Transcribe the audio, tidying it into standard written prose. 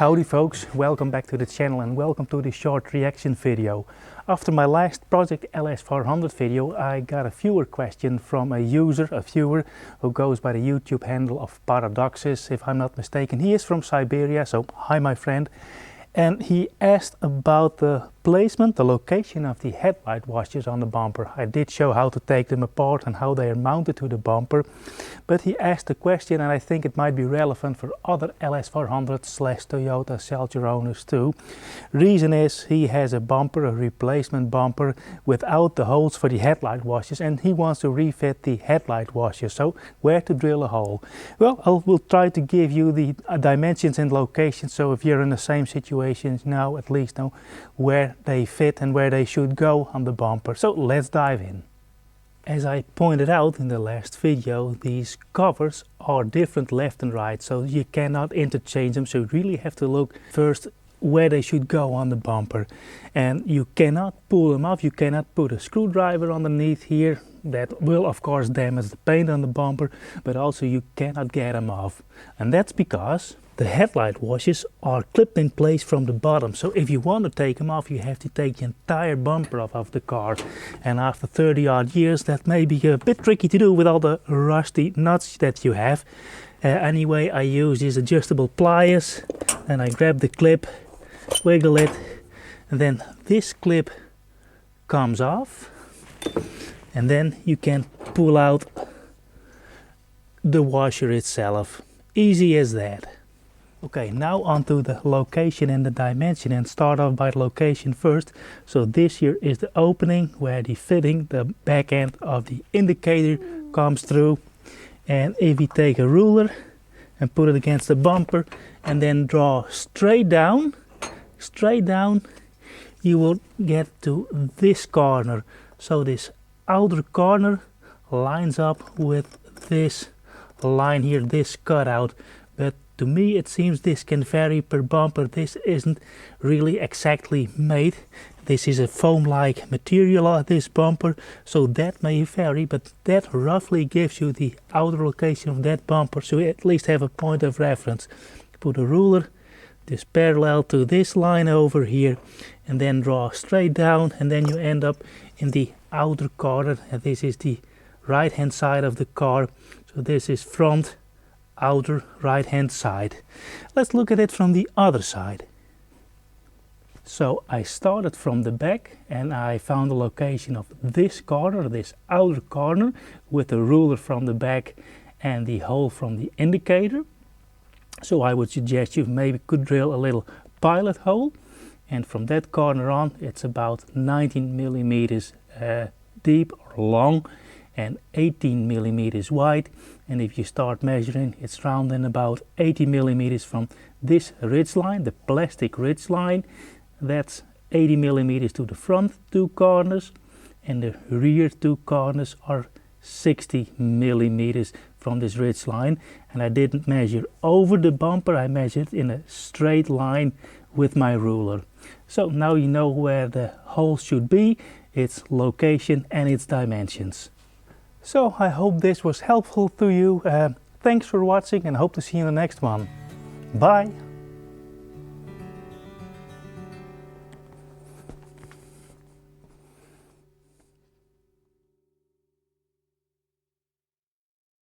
Howdy folks, welcome back to the channel and welcome to this short reaction video. After my last Project LS400 video, I got a viewer question from a viewer who goes by the YouTube handle of Paradoxes, if I'm not mistaken. He is from Siberia, so hi my friend. And he asked about the placement, the location of the headlight washers on the bumper. I did show how to take them apart and how they are mounted to the bumper. But he asked a question, and I think it might be relevant for other LS400/Toyota Celsior owners too. Reason is he has a bumper, a replacement bumper, without the holes for the headlight washers, and he wants to refit the headlight washers. So where to drill a hole? Well, I will try to give you the dimensions and locations, so if you're in the same situation now, at least know where they fit and where they should go on the bumper. So let's dive in. As I pointed out in the last video, these covers are different left and right, so you cannot interchange them, so you really have to look first where they should go on the bumper. And you cannot pull them off, you cannot put a screwdriver underneath here. That will of course damage the paint on the bumper, but also you cannot get them off. And that's because the headlight washers are clipped in place from the bottom. So if you want to take them off, you have to take the entire bumper off of the car. And after 30 odd years, that may be a bit tricky to do with all the rusty nuts that you have. Anyway, I use these adjustable pliers, and I grab the clip, wiggle it, and then this clip comes off. And then you can pull out the washer itself. Easy as that. Okay, now onto the location and the dimension, and start off by the location first. So this here is the opening where the fitting, the back end of the indicator comes through. And if we take a ruler and put it against the bumper and then draw straight down, you will get to this corner. So this outer corner lines up with this line here, this cutout. But to me it seems this can vary per bumper. This isn't really exactly made. This is a foam-like material on this bumper, so that may vary, but that roughly gives you the outer location of that bumper, so you at least have a point of reference. Put a ruler, this parallel to this line over here, and then draw straight down, and then you end up in the outer corner, and this is the right hand side of the car. So this is front, outer right hand side. Let's look at it from the other side. So I started from the back and I found the location of this corner, this outer corner, with the ruler from the back and the hole from the indicator. So I would suggest you maybe could drill a little pilot hole, and from that corner on it's about 19 millimeters deep or long and 18 millimeters wide. And if you start measuring, it's round and about 80 millimeters from this ridge line, the plastic ridge line. That's 80 millimeters to the front two corners, and the rear two corners are 60 millimeters from this ridge line. And I didn't measure over the bumper, I measured in a straight line with my ruler. So now you know where the hole should be, its location and its dimensions. So I hope this was helpful to you. Thanks for watching and hope to see you in the next one. Bye!